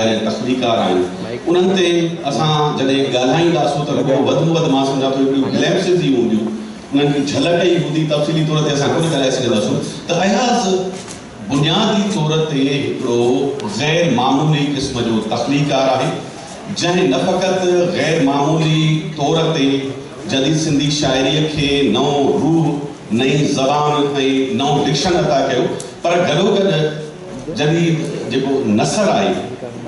तख़लीकार आहिनि उन्हनि ते असां जॾहिं ॻाल्हाईंदासीं त रुॻो वधि में वधि मां सम्झां थो हिकिड़ी ग्लैम्सिस ई हूंदियूं उन्हनि जी झलक ई हूंदी तफ़सीली तौर ते असां कोन ॻाल्हाए सघंदासीं त अयाज़ बुनियादी तौर ते हिकिड़ो ग़ैर मामूली क़िस्म जो तख़लीकार आहे जंहिं न फ़क़ति ग़ैर मामूली तौर ते जदीद सिंधी शाइरीअ खे नओं रूह नई ज़बान ऐं नओं डिक्शन अता कयो पर गॾोगॾु जदीद जेको नसर आहे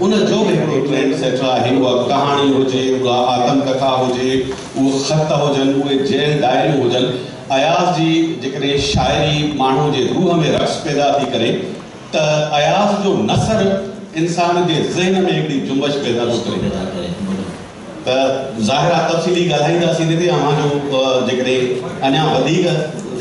उन जो भी हिकिड़ो ट्रेंड सेट आहे उहा कहाणी हुजे उहा आत्मकथा हुजे उहो ख़त हुजनि उहे जेल डायरियूं हुजनि अयाज़ जी जेकॾहिं शाइरी माण्हू जे रूह में रक़्स पैदा थी करे त अयाज़ जो नसर इंसान जे ज़हन में हिकिड़ी जुंबश पैदा थो करे त ज़ाहिर आहे तफ़सीली ॻाल्हाईंदासीं दीदी जो जेकॾहिं अञा वधीक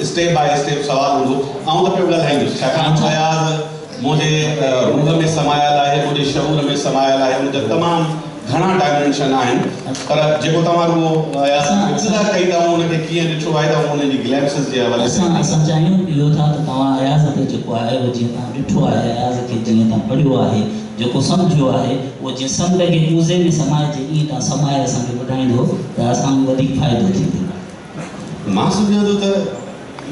स्टेप बाय स्टेप सवाल हूंदो ऐं त पियो ॻाल्हाईंदुसि छाकाणि अयाज़ मुझे रूह में समायल है मुझे शऊर में समायल है मुझे तमाम घना डायमेंशन आहिनि पर जेको तव्हां वो इब्तिदा कई था उनखे कीअं ॾिठो आहे त उन जी ग्लैम्सिस जे हवाले सां असां चाहियूं इहो था त तव्हां अयाज़ ते जेको आहे उहो जीअं तव्हां ॾिठो आहे अयाज़ खे जीअं तव्हां पढ़ियो आहे जेको सम्झियो आहे उहो जीअं संद खे यूज़े में समाइजे ईअं तव्हां समाए असांखे ॿुधाईंदो त असांखे वधीक फ़ाइदो थींदो। मां सम्झां थो त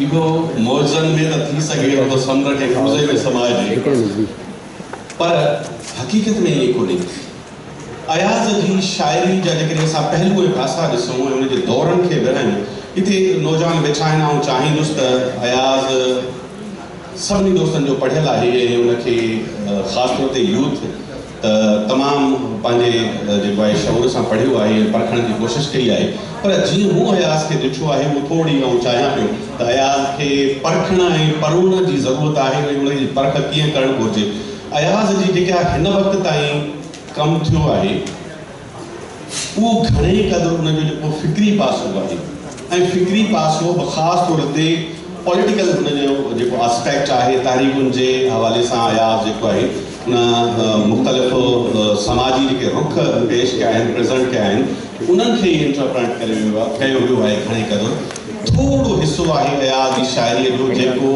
इहो मौज़नि में त थी सघे तो समुंड के यूज़े में समाइजे पर हक़ीक़त में ईअं कोन्हे। अयाज़ जी शाइरी जा जेकॾहिं असां पहलू ऐं पासा ॾिसूं ऐं उनजे दौरनि खे विढ़ायूं हिते नौजवान वेठा आहिनि ऐं चाहींदुसि त अयाज़ सभिनी दोस्तनि जो पढ़ियल आहे ऐं उनखे ख़ासि तौर ते यूथ त तमामु पंहिंजे जेको आहे शऊर सां पढ़ियो आहे परखण जी कोशिशि कई आहे पर जीअं मूं अयाज़ खे ॾिठो आहे उहो थोरी ऐं चाहियां पियो त अयाज़ खे परखण ऐं पढ़ण जी ज़रूरत आहे ऐं उनजी परख कीअं करणु घुरिजे। अयाज़ जी जेका हिन वक़्त ताईं कमु थियो आहे उहो घणेई क़दुरु उनजो जेको फ़िक्री पासो आहे ऐं फ़िक्री पासो ख़ासि तौर ते पॉलिटिकल उनजो जेको आस्पेक्ट आहे तहरीकुनि जे हवाले सां अयाज़ जेको आहे उन मुख़्तलिफ़ समाजी जेके रुख पेश कया आहिनि प्रेज़ेंट कया आहिनि उन्हनि खे इंटरप्रेट कयो वियो आहे घणे क़दुरु थोरो हिसो आहे अयाज़ जी शाइरीअ जो जेको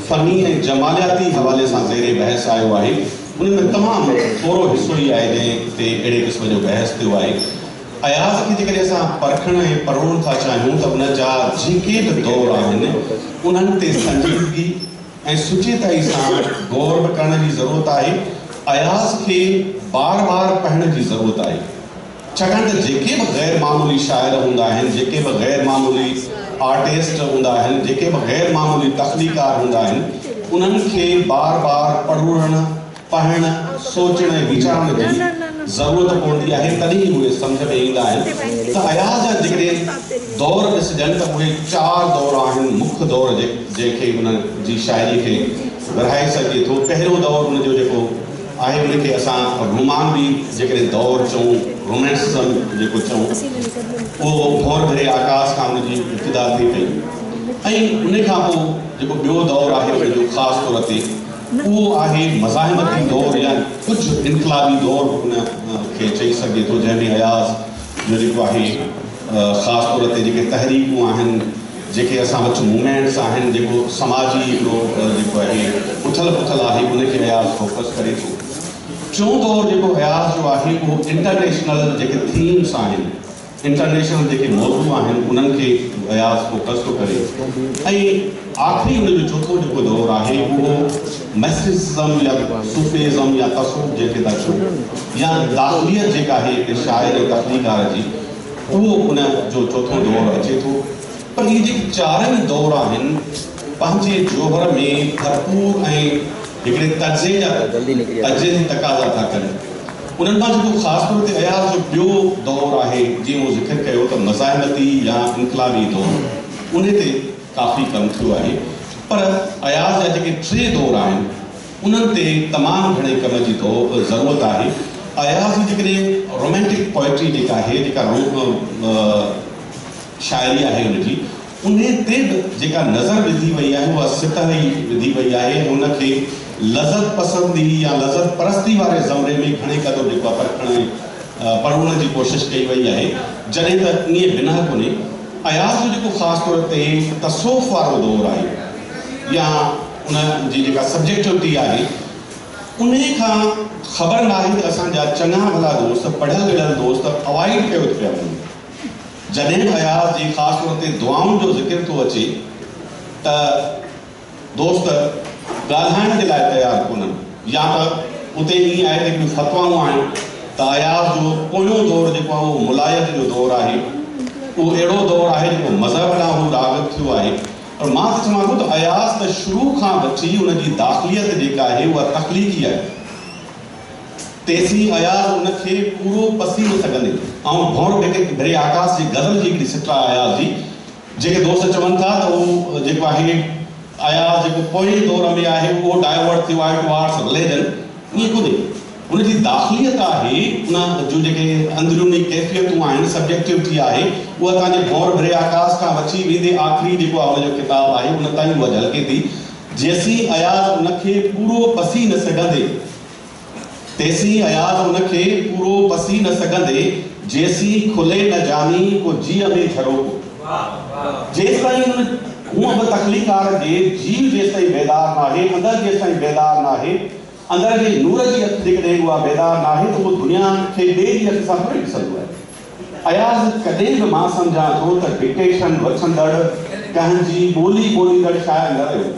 फ़नी ऐं जमालियाती हवाले सां ज़ेरे बहस आयो आहे उनमें तमामु थोरो हिसो ई आहे जंहिं ते अहिड़े क़िस्म जो बहस थियो आहे। अयाज़ खे जेकॾहिं असां परखण ऐं पढ़णु था चाहियूं त उन जा जेके बि दौर आहिनि उन्हनि ते संजीदगी ऐं सुचेताई सां गौर बि करण जी ज़रूरत आहे। अयाज़ खे बार बार पढ़ण जी ज़रूरत आहे छाकाणि त जेके बि ग़ैर मामूली शाइर हूंदा आहिनि जेके बि ग़ैर मामूली आर्टिस्ट हूंदा आहिनि जेके बि ग़ैर मामूली तख़लीकार हूंदा आहिनि उन्हनि खे बार बार पढ़णु पढ़णु सोचणु ऐं वीचारण जी ज़रूरत पवंदी आहे तॾहिं उहे सम्झ में ईंदा आहिनि। त अयाज़ जा जेकॾहिं दौर ॾिसजनि त उहे 4 दौर आहिनि मुख्य दौर जंहिंखे उन जी शाइरी खे विरहाए सघे थो। पहिरियों दौर उनजो जेको आहे उनखे असां रोमान बि जेकॾहिं दौर चऊं रोमेंसिज़म जेको चऊं उहो भौर भरे आकाश खां उनजी इब्तिदा थी पई ऐं उन खां पोइ जेको ॿियो दौर आहे उनजो ख़ासि तौर ते उहो आहे मज़ाहिमती दौर या कुझु इनक़लाबी दौर उन खे चई सघे थो जंहिंमें अयाज़ जो जेको आहे ख़ासि तौर ते जेके तहरीकूं आहिनि जेके असां वटि मूवमेंट्स आहिनि जेको समाजी हिकिड़ो जेको आहे उथल पुथल आहे उनखे अयाज़ फोकस करे थो। टियों दौर जेको अयाज़ जो आहे उहो इंटरनेशनल जेके थीम्स आहिनि इंटरनेशनल जेके मौज़ू आहिनि उन्हनि खे अयाज़ फोकस थो करे ऐं आख़िरी उनजो चौथों जेको दौर आहे उहो मिस्टिसिज़म या सूफ़िज़म या तसव्वुफ़ जेके था चऊं या दाख़िलियत जेका आहे शाइर ऐं तख़लीकार जी उहो उन जो चौथों दौर अचे थो। पर इहे जेके 4 दौर आहिनि पंहिंजे जोहर में भरपूर ऐं हिकिड़े तर्जे जी तक़ाज़ा था कनि। उन्हनि मां जेको ख़ासि तौर ते अयाज़ जो ॿियो दौर आहे जीअं उहो ज़िक्र कयो त मज़ाहिमती या इनक़लाबी दौर उन ते काफ़ी कमु थियो आहे पर अयाज़ जा जेके 3 दौर आहिनि उन्हनि ते तमामु घणे कम जी ज़रूरत आहे। अयाज़ जी जेकॾहिं रोमेंटिक पोइट्री जेका आहे जेका शाइरी आहे उनजी उन ते बि जेका नज़र विधी वई आहे उहा सितह ई विधी वई आहे उनखे लज़त पसंदी या लज़त परस्ती वारे ज़मरे में घणे क़दुरु जेको आहे परखण पढ़ण जी कोशिशि कई वई आहे जॾहिं त ईअं बिना कोन्हे। अयाज़ जो जेको ख़ासि तौर ते तसव्वुफ़ वारो दौर आहे या उन जी जेका सब्जेक्टिविटी आहे उन्हें खां ख़बर नाहे त असांजा चङा भला दोस्त पढ़ियल लिखियल दोस्त अवॉइड कयो पिया वञनि। जॾहिं अयाज़ जी ख़ासि तौर ते दुआउनि जो ज़िक्र थो अचे त दोस्त ॻाल्हाइण जे लाइ तयारु कोन्हनि, या त उते ईअं आहे त हिकिड़ियूं फ़तवाऊं आहिनि त अयाज़ जो पोयों दौरु जेको आहे उहो मुलायत जो दौरु आहे, उहो अहिड़ो दौरु आहे जेको मज़हब ॾांहुं हू राग़िब थियो आहे। और मां त चवां थो त अयाज़ त शुरू खां वठी उनजी दाख़िलियत जेका आहे उहा तख़लीक़ी आहे, तेसीं अयाज़ उनखे पूरो पसी न सघंदे। ऐं भौर भरे आकाश जी गज़ल जी हिकिड़ी सिटा अयाज़ जी, जेके दोस्त चवनि था त उहो जेको आहे अयाज़ जेको पोइ दौर में आहे उहो डाइवर्ट थियो आहे टुवार्ड्स रिलीजन, ईअं कोन्हे। उनजी दाख़िलियत आहे, उन जूं जेके अंदरूनी कैफ़ियतूं आहिनि, सब्जेक्टिविटी आहे, उहा तव्हांजे भौर भरे आकाश खां वठी वेंदे आख़िरी जेको आहे उनजो किताबु आहे उन ताईं उहा झलके थी। जेसीं अयाज़ उनखे पूरो पसी न सघंदे, तेसीं अयाज़ उनखे पूरो पसी न सघंदे, जेसीं खुले न जानी को जीअ में झरोको। जेसिताईं हूअं बि तख़लीक़ार जे जीव जेसिताईं बेदार नाहे, अंदरि जेसिताईं बेदार नाहे, अंदरि जे नूर जी अखि जेकॾहिं उहा बेदार नाहे त उहो दुनिया खे ॿिए जी अखि सां थोरी ॾिसंदो आहे। अयाज़ कॾहिं बि मां सम्झां थो त डिक्टेशन वठंदड़ कंहिंजी ॿोलींदड़ शाइर न रहियो।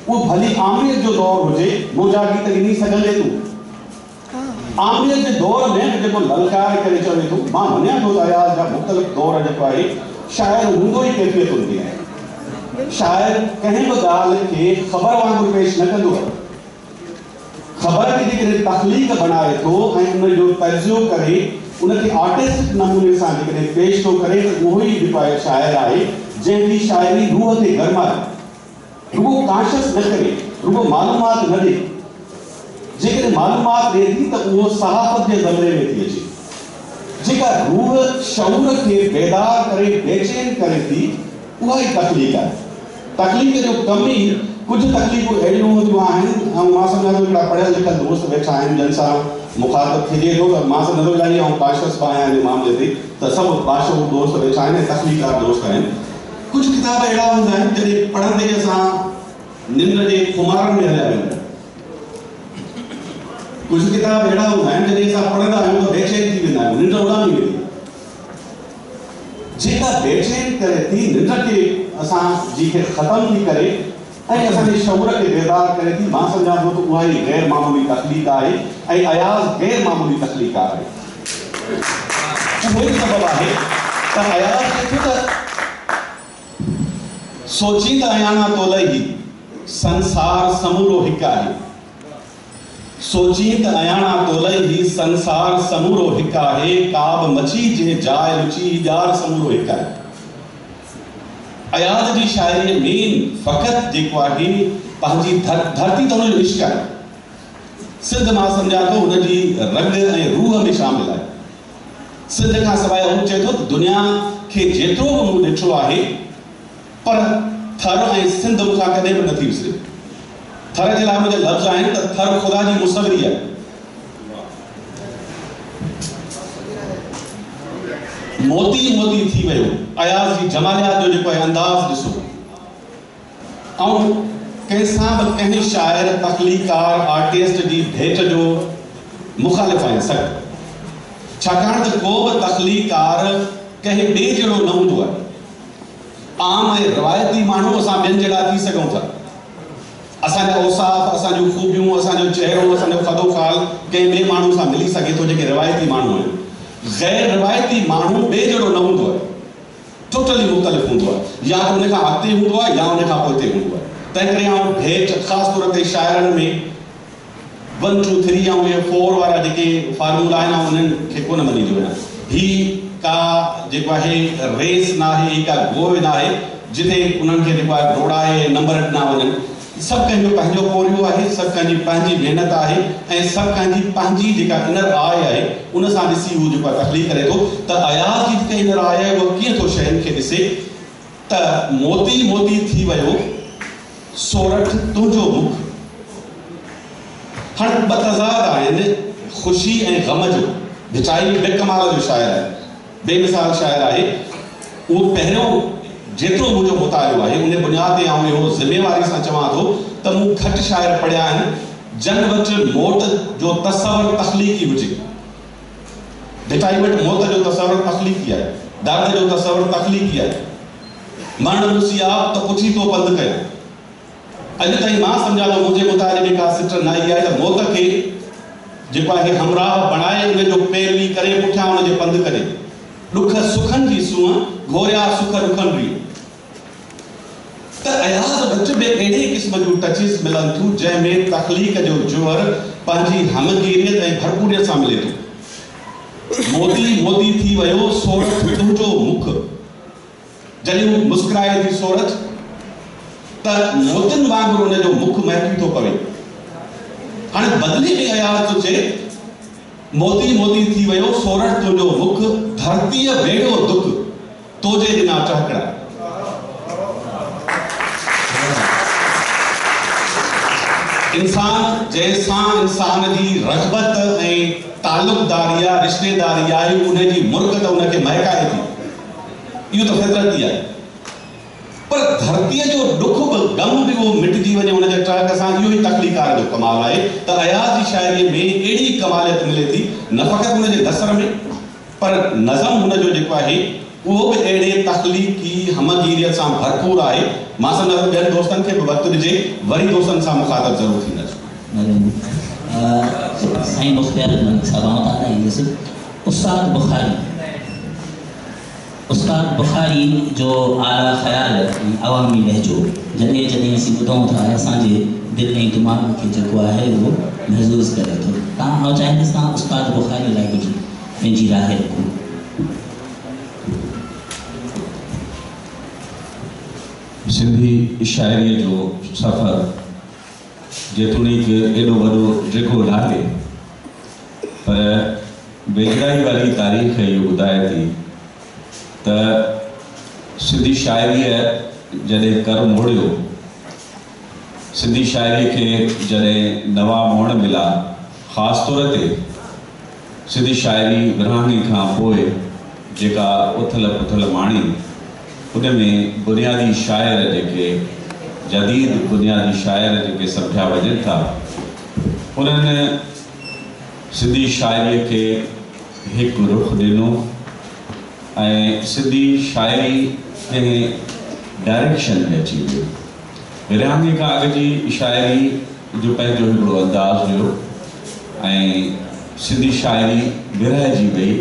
उहो भली आमियत जो दौरु हुजे, मोजागी त ॾिनी सघंदे तूं। आमियत जे दौर में जेको ललकार करे चवे थो, मां मञियां थो त अयाज़ जा मुख़्तलिफ़ दौर जेको आहे शाइर हूंदो ई कैफ़ियत हूंदी आहे। शाइर कंहिं बि ॻाल्हि खे ख़बर वांगुरु पेश न कंदो आहे। ख़बर खे जेकॾहिं तख़लीक़ बणाए थो ऐं उनजो तर्जुमो करे उनखे आर्टिस्टिक नमूने सां जेकॾहिं पेश थो करे त उहो ई जेको आहे शाइर आहे जंहिंजी शाइरी रूह खे गरमाए, रुगो काशिश न करे, रुगो मालूमात न ॾे। जेकॾहिं मालूमात ॾिए थी त उहो सहाफ़त जे ज़मरे में थी अचे। जेका रूह शऊर खे बेदार करे बेचैन करे थी, उहा ई तख़लीक़ आहे। तख़लीक़ जो कम ई कुछ तकलीफ़ूं अहिड़ियूं हूंदियूं आहिनि, ऐं मां सम्झां थो हिकिड़ा पढ़ियल लिखियल दोस्त वेठा आहिनि जंहिं सां मुखातिब थिए थो त मां नथो ॻाल्हाई ऐं काशिश बि आहियां हिन मामले ते, त सभु बाशूर दोस्त वेठा आहिनि ऐं तख़लीक़ार दोस्त आहिनि। कुझु किताब अहिड़ा हूंदा आहिनि जॾहिं पढ़ंदे असां निंड जे खुमारनि में हलिया वेंदा आहियूं। कुझु किताब अहिड़ा हूंदा आहिनि जॾहिं असां पढ़ंदा आहियूं त बेचैन थी वेंदा आहियूं, निंड उॾामी वेंदी। जेका बेचैन करे थी निंड खे असां जी खे ख़तमु थी करे ऐं असांजे शऊर खे बेदार करे थी, मां सम्झां थो त उहा ई गैर मामूली तख़लीक़ आहे ऐं अयाज़ गैर मामूली तख़लीक़ार आहे। उहो ई सबबु आहे त अयाज़ चए थो त सोची त अयाना तोलही संसार समूरो हिकु आहे। सोची त अयाना तोलही संसार समूरो हिकु आहे, का बि मछी जे जाइ रुची ॼार समूरो हिकु आहे। अयाज़ जी शाइरी में फ़क़त जेको आहे पंहिंजी धरती त हुनजो इश्क आहे। सिंध मां सम्झां थो हुनजी रंग ऐं रूह में शामिल आहे। सिंध खां सवाइ हू चए थो त दुनिया खे जेतिरो बि मूं ॾिठो आहे, पर थर ऐं सिंध मूंखां कॾहिं बि नथी विसरे। थर जे लाइ मुंहिंजा लफ़्ज़ आहिनि त थर ख़ुदा जी मुसवरी आहे। मोती मोती थी वियो। अयाज़ जी जमालियात जो जेको आहे अंदाज़ ॾिसो। ऐं कंहिंसां बि कंहिं शाइर तख़लीक़ार आर्टिस्ट जी भेट जो मुख़ालिफ़ आहिनि सभु, छाकाणि त को बि तख़लीक़ार कंहिं ॿिए जहिड़ो न हूंदो आहे। आम ऐं रिवायती माण्हू असां ॿियनि जहिड़ा थी सघूं था। असांजा औसाफ़, असांजूं ख़ूबियूं, असांजो चहिरो, असांजो ख़दो ख़ाल कंहिं ॿिए माण्हू सां मिली सघे थो जेके रिवायती माण्हू आहिनि। गैर रिवायती माण्हू ॿिए जहिड़ो न हूंदो आहे, टोटली मुख़्तलिफ़ हूंदो आहे। या त उन खां अॻिते हूंदो आहे या उन खां पोइ हूंदो आहे। तंहिं करे आउं भेट ख़ासि तौर ते शाइरनि में 1 2 3 ऐं इहे 4 वारा जेके फार्मूला आहिनि उन्हनि खे कोन मञींदो आहियां। ही का जेको आहे रेस न आहे, ही का गोव न आहे जिते उन्हनि खे जेको आहे घोड़ाए नंबर ॾिना वञनि। सभु कंहिंजो पंहिंजो पोरियो आहे, सभु कंहिंजी पंहिंजी महिनत आहे ऐं सभु कंहिंजी पंहिंजी जेका इनर आय आहे उन सां ॾिसी हू जेको आहे तख़लीक़ करे थो। त अयाज़ जी जेका इनर आय आहे उहा कीअं थो शयुनि खे ॾिसे त मोती मोती थी वियो सोरठ तुंहिंजो मुख। हाणे ॿ तज़ाद आहिनि, ख़ुशी ऐं गम जो। भिचाई बेकमाल जो शाइर आहे, बेमिसाल शाइर आहे। उहो पहिरियों जेतिरो मुंहिंजो मुतालियो आहे उन बुनियाद ते आउं इहो ज़िमेवारी सां चवां थो त मूं घटि शाइर पढ़िया आहिनि जन वट मौत जो तस्वर तख्लीकी हुजे, डिटाई वट मौत जो तस्वर तख्लीकी है, दर्द जो तस्वर तख्लीकी है, मरण ॾिसी आप तो पुछी तो पंध कयो। अॼु ताईं मां सम्झा थो मुंहिंजे मुताबिक़ का सिट न आई आहे त मौत खे जेको आहे हमराह बणाए उन जो पैरवी करे पुठियां उन जे पंध करे ॾुख सुखनि जी सूंहं घोरिया सुख ॾुखनि री त अयाज़ वटि बि अहिड़े क़िस्म जूं टचिस मिलनि थियूं जंहिंमें तख़लीक़ जो जोर पंहिंजी हमगीरियत ऐं भरपूरियत सां मिले थो। मोदी मोदी थी वियो सोरठ तुंहिंजो मुख, जॾहिं हू मुस्कुराए थी सोरठ त मोतियुनि वांगुरु उन जो मुख महकी थो पवे। हाणे बदिले में अयाज़ थो चए मोती मोती थी वियो सोरठ तुंहिंजो मुख, धरतीअ भेड़ो दुख तोजे ॾिना टहकड़ा। इंसान जैसां इंसान जी रग़बत ऐं ताल्लुक़दारी आहे, रिश्तेदारी आहे, उनजी मुर्गत उनखे महकाए थी, इहो त फितरती आहे। पर धरतीअ जो दुख बि गम बि उहो मिटिजी वञे उनजे टहक सां, इहो ई तख़लीक़ात जो कमाल आहे त अयाज़ जी शाइरीअ में अहिड़ी कमालियत मिले थी, न फ़क़ति उनजे दसर में पर नज़म हुनजो जेको आहे उहो बि अहिड़े तख़लीक़ी हमगीरियत सां भरपूर आहे। मां सम्झां थो ॿियनि दोस्तनि खे बि वक़्तु ॾिजे, वरी दोस्तनि सां मुख़ातब ज़रूरु थींदसि। साईं मुख़्तियार मलिक साहब ताला ईंदुसि। उस्ताद बुखारी जो आला ख़्याल अवामी लहजो जॾहिं जॾहिं असीं ॿुधूं था असांजे दिलि ऐं दिमाग़ खे जेको आहे उहो महसूस करे थो। तव्हां चाहींदुसि तव्हां उस्ताद बुखारी लाइ कुझु पंहिंजी राय रखो। सिंधी शाइरीअ जो सफ़र जेतोणीक एॾो वॾो ॾिघो नाहे, पर वेझराई वारी तारीख़ इहो ॿुधाए थी त सिंधी शाइरीअ जॾहिं कर मोड़ियो, सिंधी शाइरीअ खे जॾहिं नवा मोड़ मिला, ख़ासि तौर ते सिंधी शाइरी विरहाङे खां पोइ जेका उथल पुथल माणी, उन में बुनियादी शाइर जेके जदीद बुनियादी शाइर जेके सम्झा वञनि था, उन्हनि सिंधी शाइरीअ खे हिकु रुख़ ॾिनो ऐं सिंधी शाइरी कंहिं डायरेक्शन में अची वियो। विरहाङे खां अॻु जी शाइरी जो पंहिंजो हिकिड़ो अंदाज़ हुयो ऐं सिंधी शाइरी विरहाइजी वई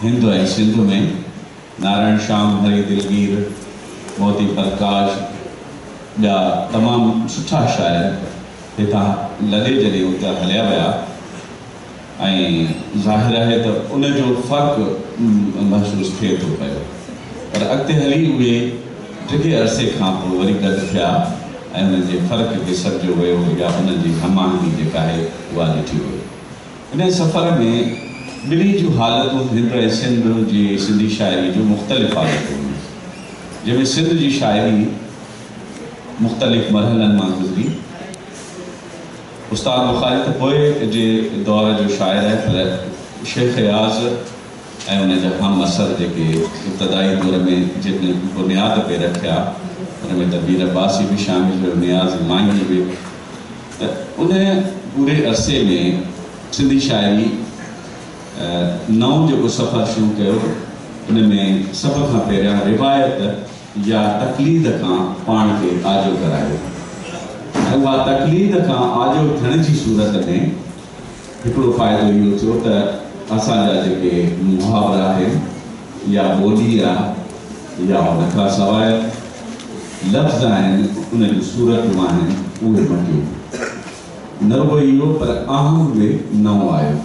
हिंद ऐं सिंध में। नारायण श्याम, हरि दिलगीर, मोती प्रकाश, ॿिया तमामु सुठा शाइर हितां लॾे जॾहिं उते हलिया विया ऐं ज़ाहिर आहे त उनजो फ़र्क़ु महसूसु थिए थो पियो। पर अॻिते हली उहे टिके अरसे खां पोइ वरी गॾु थिया ऐं उन्हनि जे फ़र्क़ खे सम्झो वियो या उन्हनि जी हमाहंगी जेका आहे उहा ॾिठी वई। इन सफ़र में ॿिन्ही जूं हालतूं हिंद ऐं सिंध जी सिंधी शाइरी जूं मुख़्तलिफ़ हालतूं हुयूं, जंहिंमें सिंध जी शाइरी मुख़्तलिफ़ मरहलनि मां गुज़री। उस्ताद बुखारी त पोइ जे दौर जो शाइर आहे, पर शेख रियाज़ ऐं उनजा हम असर जेके इब्तदाई दौर में जिन बुनियाद पे रखिया, उनमें त मीर अब्बासी बि शामिल हुयो, नियाज़ माही बि। त उन पूरे अरसे में सिंधी शाइरी नओं जेको सफ़र शुरू कयो, उन में सभ खां पहिरियां रिवायत या तक़लीद खां पाण खे आजो करायो। ऐं उहा तक़लीद खां आजो थियण जी सूरत में हिकिड़ो फ़ाइदो इहो थियो त असांजा जेके मुहावरा आहिनि या ॿोली आहे या उन खां सवाइ लफ़्ज़ आहिनि, उन जूं सूरतूं आहिनि, उहे मटियूं। न रुॻो इहो पर अहम बि नओं आयो,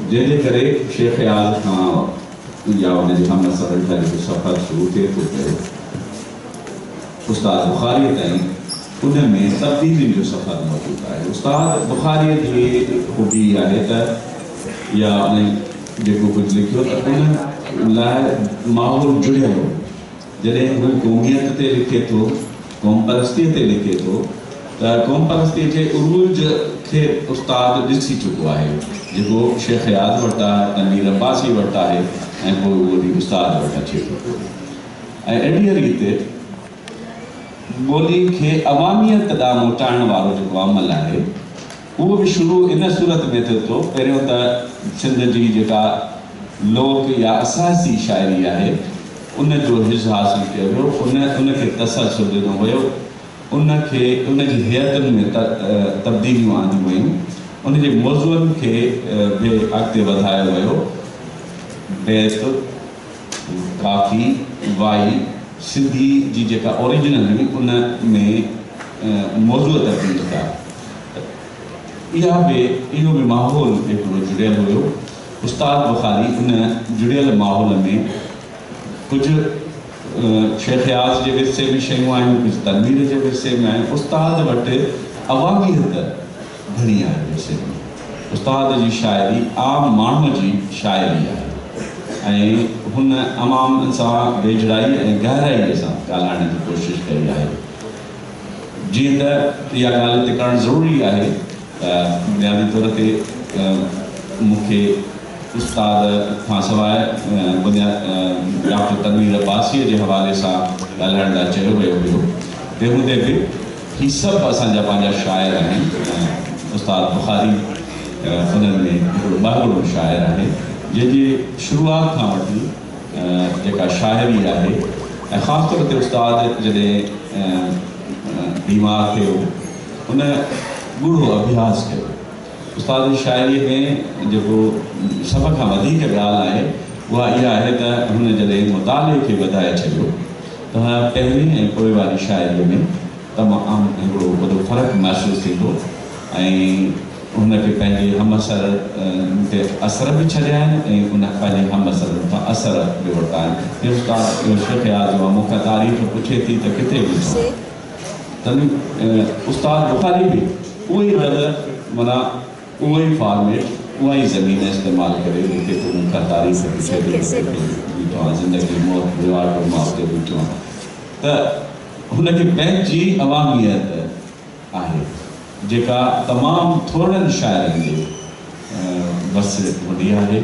जंहिंजे करे शेख रियाज़ खां या उनजे हम असर खां जेको सफ़र शुरू थिए थो पियो उस्ताद बुखारीअ ताईं, उन में तब्दीलियुनि जो सफ़र मौजूदु आहे। उस्ताद बुखारीअ जी ख़ूबी आहे त या उन जेको कुझु लिखियो त उन लाइ माहौल जुड़ियल हो। जॾहिं हू क़ौमियत ते लिखे थो, क़ौम परस्तीअ ते लिखे थो, त क़ौम परस्तीअ जे उरूज खे उस्ताद ॾिसी चुको आहे, जेको शेख रियाज़ वटि आहे, मीर अब्बासी वटि आहे ऐं पोइ उहो बि उस्ताद वटि अचे थो। ऐं अहिड़ीअ रीति ॿोली खे अवामियत ॾांहुं मोटाइण वारो जेको अमल आहे वो भी शुरू इन सूरत में थे तो पहिरियों त सिंध जी जेका लोक या असासी शायरी है उन जो हिस्सो हासिल किया वियो, उनके तसलसल ॾिनो वियो, उनकी हैतुनि में तब्दीलियूं आंदियूं वयूं, उनजे मौज़ूअनि खे बि अॻिते वधायो वियो। बैत, काफ़ी, वाई, सिंधी जी जेका ओरिजिनल हुई उन में मौज़ूअ तब्दील कया। इहो भी माहौल हिकिड़ो जुड़ियल हुयो। उस्ताद बुखारी उन जुड़ियल माहौल में कुछ शेख याज़ जे विरसे भी शयूं आहिनि, कुछ तनवीर जे विरसे में आहिनि। उस्ताद वटि अवामियत घणी आहे विरसे में। उस्ताद जी शायरी आम माण्हूअ जी शायरी आहे ऐं हुन अवाम सां वेझड़ाई ऐं गहराईअ सां ॻाल्हाइण जी कोशिशि कई आहे। जीअं त इहा ॻाल्हि ते करणु ज़रूरी आहे बुनियादी तौर ते मूंखे उस्ताद खां सवाइ डॉक्टर तनवीर अब्बासीअ जे हवाले सां ॻाल्हाइण लाइ चयो वियो हुयो। तंहिं हूंदे बि ही सभु असांजा पंहिंजा शाइर आहिनि। उस्ताद बुखारी उन्हनि में हिकिड़ो ॿाहिरो शाइर आहे जंहिंजी शुरूआत खां वठी जेका शाइरी आहे ऐं ख़ासि तौर ते उस्ताद जॾहिं बीमार थियो उन गूढ़ो अभ्यास कयो। उस्ताद जी शायरी में जेको सभ खां वधीक ॻाल्हि आहे उहा इहा आहे त हुन जॾहिं मुताले खे वधाए छॾियो त पहिरीं ऐं पोइ वारी शायरीअ में तमामु हिकिड़ो वॾो फ़र्क़ु महसूसु थींदो ऐं हुनखे पंहिंजे हमअसर ते असर बि छॾिया आहिनि ऐं उन पंहिंजे हमअसरनि खां असर बि वरिता आहिनि। उस्ताद शेख याज़ मूंखां तारीफ़ पुछे थी त किथे विझूं, तॾहिं उस्ताद बुखारी बि उहो ई लफ़्ज़ माना उहो ई फॉर्मेट उहा ई ज़मीन इस्तेमालु करे जेके तूं मूंखां तारीफ़ पुछे थी बीठो आहे, ज़िंदगी मौत दीवार ते मां उते बीठो आहियां। त हुनखे पंहिंजी अवामियत आहे जेका तमामु थोरनि शाइरनि जे बस वॾी आहे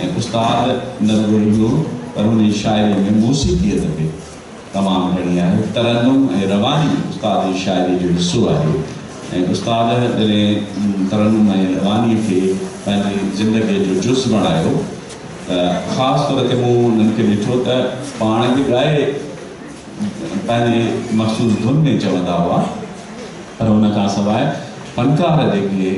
ऐं उस्ताद न रुॻो इहो पर हुन शाइरी में मौसीक़ीअत बि तमामु घणी आहे। तरन्नुम ऐं रवानी उस्ताद जी शाइरी जो हिसो आहे ऐं उस्ताद जॾहिं तरन्नुम ऐं रवानी खे पंहिंजी ज़िंदगीअ जो जुज़ बणायो त ख़ासि तौर ते मूं उन्हनि खे ॾिठो त पाण बि ॻाए पंहिंजे मख़सूस धुन में चवंदा हुआ, पर हुन खां सवाइ फ़नकार जेके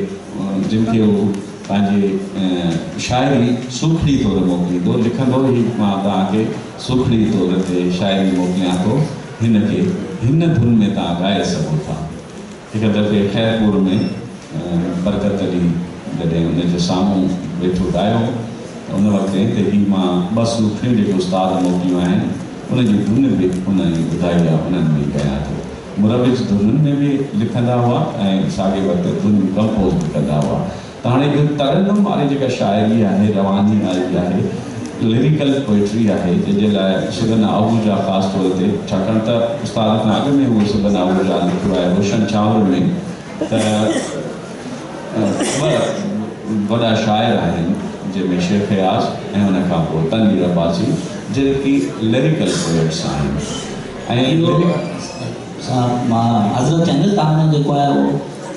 जिनखे उहो पंहिंजे शाइरी सुखड़ी तौर मोकिलींदो लिखंदो ई मां तव्हांखे सुखड़ी तौर ते शाइरी मोकिलियां थो, हिनखे हिन धुन में तव्हां ॻाए सघो था। हिकु दफ़े ख़ैरपुर में बरकत अली जॾहिं हुनजे साम्हूं वेठो ॻायो उन वक़्तु हिते ई मां ॿ सुखड़ियूं जेके उस्ताद मोकिलियूं आहिनि उनजी धुन बि हुन ॿुधाई आहे, उन्हनि में ॻायां थो। मुरबिज धुनुनि में भी लिखंदा हुआ ऐं साॻे वक़्तु धुन कंपोज़ भी कंदा हुआ। त हाणे इहो तरन्नुम वारी जेका शाइरी आहे रवानी वारी आहे लिरिकल पोइट्री आहे जंहिंजे लाइ सुगन आहूजा ख़ासि तौर ते छाकाणि त उस्ताद खां अॻु में उहो सुगन आहूजा लिखियो आहे रोशन चांवर में। त वॾा शाइर आहिनि जंहिंमें शेख याज़ ऐं हुन खां पोइ तनवीर अब्बासी जेकी लिरिकल पोइट्स आहिनि ऐं साहब मां हज़रत चंद तव्हां जेको आहे उहो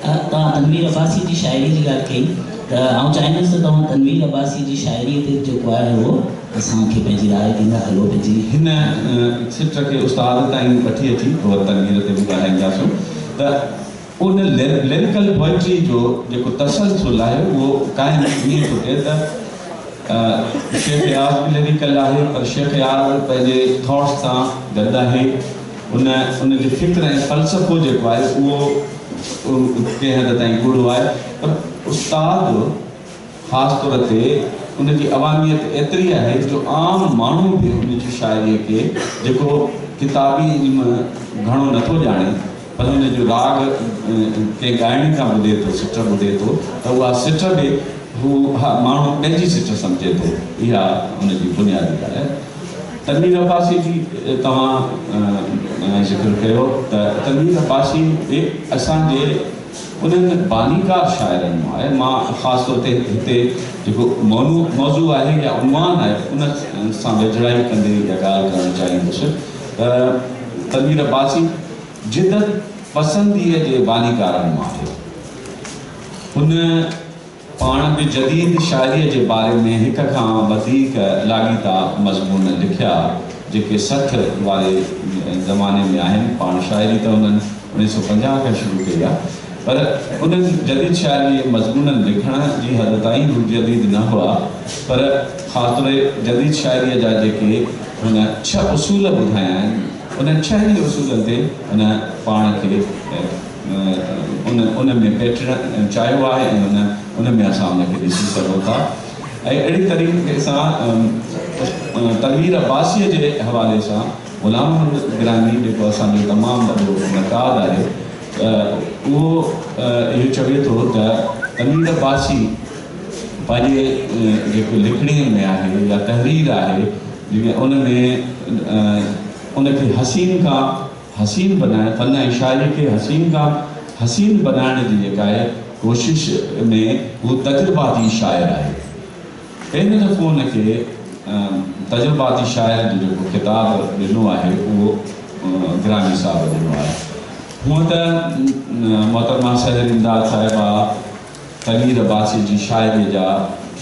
तव्हां तनवीर अब्बासी जी शाइरी जी ॻाल्हि कई त आउं चाहींदुसि त तव्हां तनवीर अब्बासी जी शाइरीअ ते जेको आहे उहो असांखे पंहिंजी राय ॾींदा हलो पंहिंजी हिन सिट खे उस्ताद ताईं वठी अची पोइ तनवीर ते बि ॻाल्हाईंदासीं। त उन लिरिकल पोइट्री जो जेको तसलसल आहे उहो क़ाइमु ईअं थो थिए त शेख याज़ बि लिरिकल आहे पर शेख याज़ पंहिंजे थॉट्स सां गॾु आहे। उनजी फ़िक्र ऐं फ़लसफ़ो जेको आहे उहो कंहिं हद ताईं गुड़ो आहे पर उस्ताद ख़ासि तौर ते उनजी अवामियत एतिरी आहे जो आम माण्हू बि उनजी शाइरीअ खे जेको किताबी इल्मु घणो नथो ॼाणे पर हुनजो राग कंहिं ॻाइण खां ॿुधे थो सिट ॿुधे थो त उहा सिट बि हू माण्हू पंहिंजी सिट सम्झे थो। इहा उनजी बुनियादी ॻाल्हि आहे। तनवीर अब्बासी जी तव्हां ज़िक्र कयो त तनवीर अब्बासी बि असांजे उन्हनि बानीकार शाइरनि मां आहे। मां ख़ासि तौर ते हिते जेको मौज़ू आहे या उनवान आहे उन सां वेझड़ाई कंदे इहा ॻाल्हि करणु चाहींदुसि त तनवीर अब्बासी जिदत पसंदीअ जे बानीकारनि मां आहे। हुन पाण बि जदीद शायरीअ जे बारे में हिक खां वधीक लाॻीता मज़मून लिखिया जेके 60 वारे ज़माने में आहिनि। पाण शायरी त उन्हनि 1950 खां शुरू कई आहे, पर उन्हनि जदीद शायरी मज़मून लिखण जी हद ताईं हू जदीद न हुआ, पर ख़ासि तौर जदीद शायरीअ जा जेके हुन 6 उसूल ॿुधाया आहिनि, उन्हनि 6 उसूलनि ते हुन पाण खे उन में पैटर्न चाहियो आहे ऐं उन में असां उनखे ॾिसी सघूं था। ऐं अहिड़ी तरीक़े सां तनवीर अब्बासीअ जे हवाले सां ग़ुलाम अहमद गिरानी जेको असांजो तमामु वॾो नक़ाद आहे, उहो इहो चवे थो त तनवीर अब्बासी पंहिंजे जेको लिखणीअ में आहे या तहरीर आहे, जेके उन में उनखे हसीन खां हसीन बनाइण, फन ऐं शाइरी खे हसीन खां हसीन बनाइण जी जेका आहे कोशिश में हू तजुर्बाती शाइर आहे। पहिरियों दफ़ो उनखे तजुर्बाती शाइर जो जेको किताब ॾिनो आहे उहो गिरानी साहब ॾिनो आहे। हूअं त मोहतरमा सहर इमदाद साहिबा तनवीर अब्बासी जी शाइरीअ जा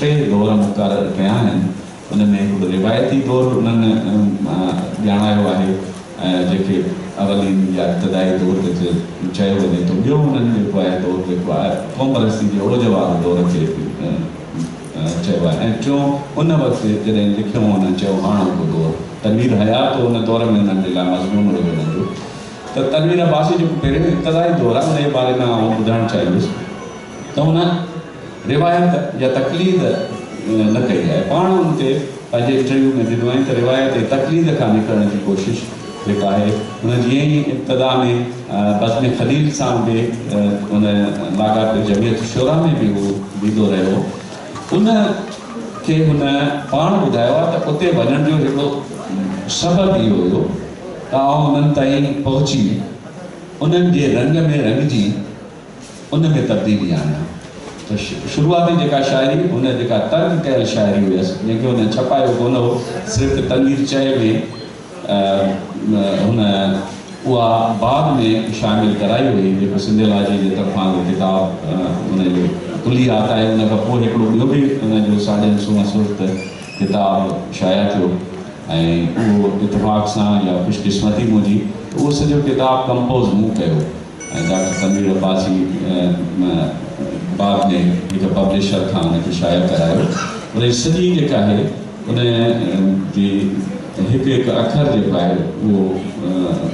3 दौर मुक़ररु कया आहिनि। उन में हिकिड़ो रिवायती दौर उन्हनि ॼाणायो आहे, जेके अवलीन या इब्तिदाई दौर ते चयो वञे थो। ॿियो उन्हनि जेको आहे दौर जेको आहे क़ौम परस्ती जे ओज वारो दौर खे चयो आहे। ऐं टियों उन वक़्तु जॾहिं लिखियो उन्हनि चयो हाणोको दौर, तनवीर हयात उन दौर में उन्हनि जे लाइ मज़मून हुयो उन्हनि जो। त तनवीर अब्बासी जेको पहिरियों इब्तिदाई दौर आहे उन जे बारे में आउं ॿुधाइणु चाहींदुसि त उन रिवायत या तक़लीद न कई आहे। पाण उन ते पंहिंजे इंटरव्यू में ॾिनो आहे त रिवायत ऐं तक़लीद खां निकिरण जी कोशिश जेका आहे हुन जीअं ई इब्तिदा में बज़्म ख़लील सां बि उन लाॻापे जमियत शुरा में बि उहो बीठो रहियो, उन खे हुन पाण ॿुधायो आहे त उते वञण जो हिकिड़ो सबबु इहो हुयो त आउं उन्हनि ताईं पहुची उन्हनि जे रंग में रंगजी उन में तब्दीली आणियां। तो शुरुआती जेका शायरी हुन जेका तर्क कयल शायरी हुयसि, जंहिंखे हुन छपायो कोन हो, सिर्फ़ु तनवीर चए में हुन उहा बाद में शामिल कराई हुई, जेको सिंधियोलॉजी जे तरफ़ां किताब हुनजो कुलियात आहे। उन खां पोइ हिकिड़ो ॿियो बि हुनजो 350 सुर्त किताब शाया थियो ऐं उहो इतफ़ाक़ सां या ख़ुशकिस्मती मुंहिंजी उहो सॼो किताब कंपोज़ मूं कयो ऐं डॉक्टर तनवीर अब्बासी बाद में हिकु पब्लिशर खां उनखे शाया करायो। उन सॼी जेका आहे उन जी हिकु हिकु अखर जेको आहे उहो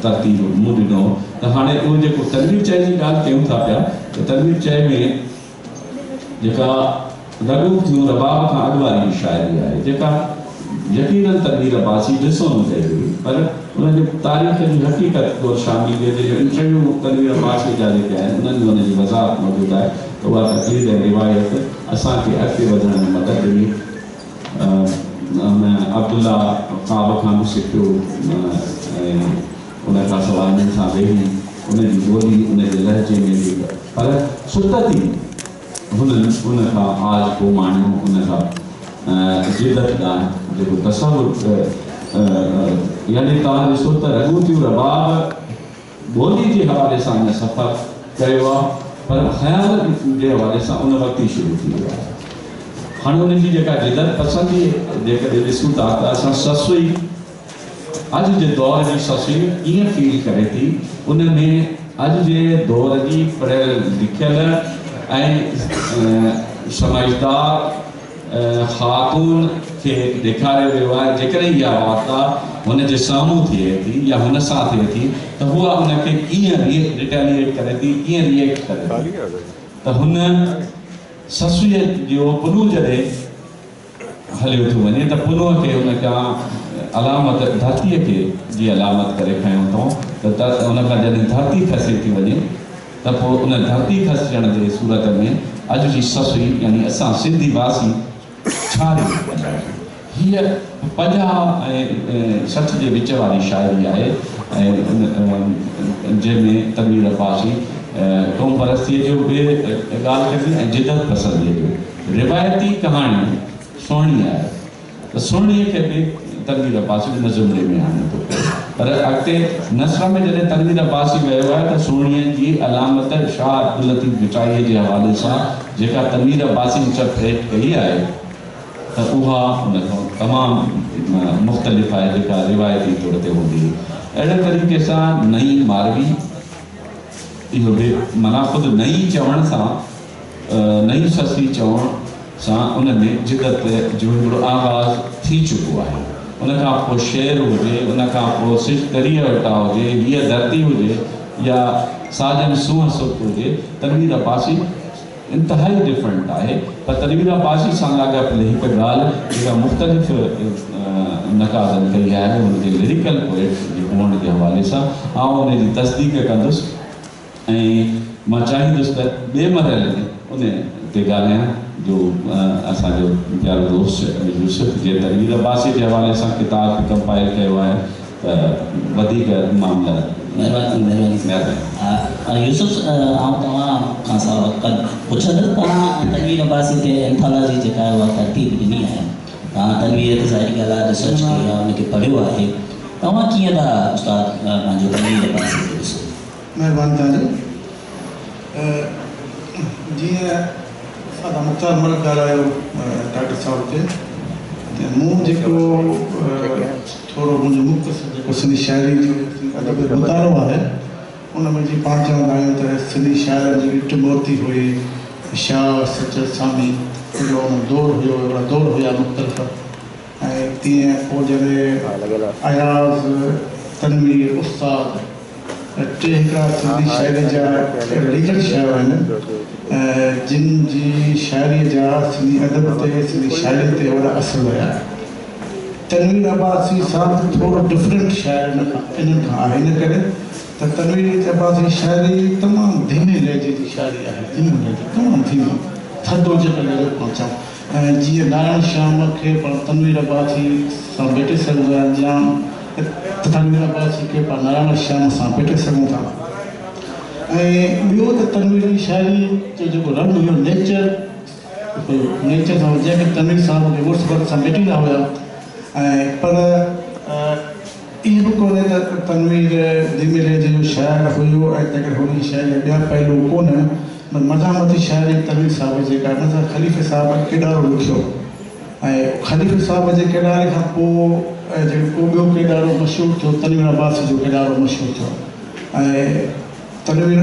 तरतीब मूं ॾिनो। त हाणे उहो जेको तनवीर चए जी ॻाल्हि कयूं था पिया, त तनवीर चए में जेका रगू थियूं रबाब खां अॻु वारी शाइरी आहे, जेका यकीनन तनवीर अब्बासी ॾिसो न कई हुई, पर उनजे तारीख़ जी हक़ीक़त तौरु शामिल हुई। जो इंटरव्यू तनवीर अब्बासी जा जेके आहिनि उन्हनि में उनजी वज़ाहत मौजूदु आहे त उहा तक़लीद ऐं रिवायत असांखे अॻिते वधण में मदद ॾिनी। अब्दुल्ला क़ाब खां बि सिखियो ऐं उन खां सवाइ उन्हनि सां वेही उनजी ॿोली उनजे लहजे में बि, पर सुतती हुननि उन खां आज को माणियो, उन खां जिदत ॾांहुं जेको तसवुर यानी तव्हां ॾिसो त रगू थियूं रबाब ॿोली जे हवाले सां हिन सफ़र कयो आहे, पर ख़्याल जे हवाले सां उन वक़्तु ई शुरू थी वियो आहे। हाणे उन्हनि जी जेका जिदत पसंदि जेकॾहिं ॾिसूं था त असां ससुई अॼु जे दौर जी ससुई कीअं फील करे थी, उन में अॼु जे दौर जी पढ़ियल लिखियल ऐं समझदार ख़ातून खे ॾेखारियो वियो आहे। जेकॾहिं इहा वार्ता हुन जे साम्हूं थिए थी या हुन सां थिए थी त उहा उनखे कीअं रिटेलिएट करे थी, कीअं रिएक्ट करे थी। त हुन ससुअ जो पुनू जॾहिं हलियो थो वञे त पुनूअ खे हुन खां अलामत धरतीअ खे जी अलामत करे खयूं अथऊं त हुन खां जॾहिं धरती खसे थी वञे त पोइ उन धरती खसजण जे सूरत में अॼु जी ससुई यानी असां सिंधी वासी छा हीअ 50 ऐं 60 जे विच वारी शाइरी आहे ऐं जंहिंमें तनवीर अब्बासी क़ौम परस्तीअ जो बि ॻाल्हि कबी ऐं जिदत पसंदीअ जो रिवायती कहाणी सुहिणी आहे। त सुहिणीअ खे बि तनवीर अब्बासी हिन ज़ुमिरे में आणे थो पियो। पर अॻिते नसर में जॾहिं तनवीर अब्बासी वियो आहे त सोणीअ जी अलामत शाह अब्दुल लतीफ़ भिटाईअ जे हवाले सां जेका तनवीर अब्बासी इंटरप्रेट कई आहे त उहा उन खां तमामु मुख़्तलिफ़ आहे जेका रिवायती तौर ते हूंदी हुई। अहिड़े तरीक़े सां नई मारवी इहो बि माना ख़ुदि नई चवण सां नई सस्ती चवण सां उन में जिदत जो हिकिड़ो आगाज़ थी चुको आहे। उन खां पोइ शेर हुजे, उन खां पोइ सिश्तरीअ वटा हुजे, हीअ धरती हुजे या साजन सूह सुत हुजे, तनवीर अब्बासी इंतहाई डिफरेंट आहे। पर तनवीर अब्बासी सां लाॻापियल हिकु ॻाल्हि जेका मुख़्तलिफ़ नक़ादनि कई आहे हुनजे लिरिकल पोएट जे हुअण जे हवाले सां आउं उन जी तस्दीक कंदुसि ऐं मां चाहींदुसि त ॿिए मरहले में उन ते ॻाल्हायां जो असांजो प्यारो दोस्त यूसुफ जे तनवीर अब्बासी जे हवाले सां किताब कंपाइल कयो आहे त वधीक मामला महिरबानी। यूसुफ आउं तव्हां खां सवाल पुछंदुसि, तव्हां तनवीर अब्बासी ते एंथोलॉजी जेका आहे उहा तरतीब ॾिनी आहे, तव्हां तनवीर ते ज़ाहिरी ॻाल्हि आहे रिसर्च कई आहे, उनखे पढ़ियो आहे, तव्हां कीअं था उस्ताद पंहिंजो तनवीर अब्बासी खे ॾिसो? महिरबानी तव्हांजो। जीअं असां मुख़्तार मलिक ॻाल्हायो डॉक्टर साहिब ते, त मूं जेको थोरो मुंहिंजो मुख़्तसर जेको सिंधी शाइरी जो अदब जो मुतालो आहे उन में जीअं पाण चवंदा आहियूं त सिंधी शाइरनि जी इट मोती हुई, शाह सचर सामी हिकिड़ो दौर हुयो, अहिड़ा दौर हुया मुख़्तलिफ़। ऐं तीअं पोइ जॾहिं अयाज़ तनवीर उस्ताद टे हिकिड़ा सिंधी शाइरी जा लीगल शाइर आहिनि जिन जी शाइरीअ जा सिंधी अदब ते सिंधी शाइरी ते वॾा असर हुया। तनवीर अब्बासी साहिबु थोरो डिफरेंट शाइर इन्हनि खां आहे, इन करे त तनवीर अब्बासी शाइरी तमामु धीमे लहजे जी शाइरी आहे, धीमे लहजे तमामु धीमो थधो जेको लहजो पहुचाऊं। ऐं जीअं नारायण श्याम खे पाण तनवीर अब्बासी सां भेटे सघूं था, जाम तनवीर अब्बासी खे पाण नारायण श्याम सां भेटे सघूं था। ऐं ॿियो त तनवीर जी शाइरी जो जेको रंग हुयो नेचर सां जंहिंखे तनवीर साहिब खे उर्स वक़्त सां भेटींदा हुया। ऐं पर इहो बि कोन्हे त तनवीर धीमे लहजे जो शाइर हुयो ऐं तंहिं करे हुनजी शाइरी ॿिया पहलू कोन्हनि। मज़ामती शाइरी तनवीर साहिब जेका आहे ख़लीफ़े साहिब केॾारो लिखियो ऐं ख़लीफ़े साहिब जे केॾारे खां पोइ जेको ॿियो केॾारो मशहूरु थियो तनवीर अब्बासी जो केॾारो मशहूरु थियो। ऐं तनवीर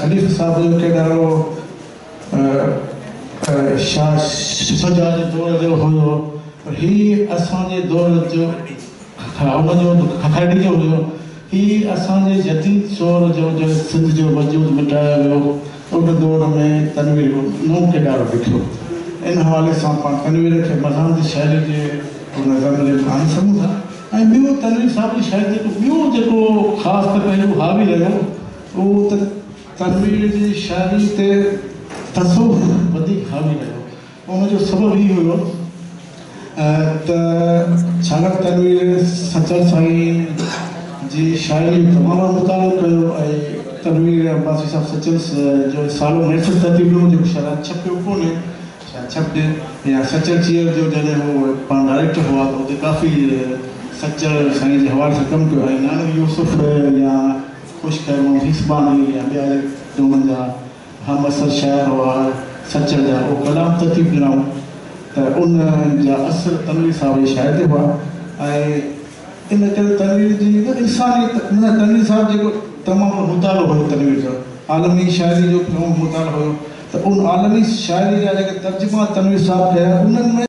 ख़लीफ़े साहिब जो केॾारो शाह सजा जे दौर जो हुयो, हीअ असांजे दौर जो उनजो खखड़ी जो हुयो, हीअ असांजे जदीद दौर जो जो सिंध जो वजूद मिटायो वियो उन दौर में तनवीर नओं केॾारो लिखियो। इन हवाले सां पाण तनवीर खे मज़ामती शाइरी जे उन रंग में आणे सघूं था। ऐं ॿियो तनवीर साहिब जी शाइरी ॿियो जेको ख़ासि त पहलू हावी रहियो उहो त तनवीर जी शाइरी ते तसव्वुफ़ वधीक हावी रहियो। उनजो सबबु ई हुयो त छाकाणि तनवीर सचर साईं जी शाइरी तमामु मुतालो कयो ऐं तनवीर अब्बासी साहिब सचर जो सालो 1933 जेको शायदि छपियो कोन्हे, शायदि छपिजे या सचर चीर जो जॾहिं उहो पाण डायरेक्टर हुआ त हुते काफ़ी सचर साईं जे हवाले सां कमु कयो ऐं नानक यूसुफ या ख़ुशख़ैर हिस्बानी या ॿिया जो उन्हनि जा हम असर शाइर हुआ सचर जा उहो कलाम तरतीब ॾिनऊं त उन जा असर तनवीर साहिब जी शाइरी ते हुआ। ऐं इन करे तनवीर जी इंसानियत तनवीर साहिब जेको तमामु मुतालो हुयो तनवीर जो आलमी शाइरी जो तमामु मुतालो हुयो त उन आलमी शाइरी जा जेके तर्जुमा तनवीर साहिब कया उन्हनि में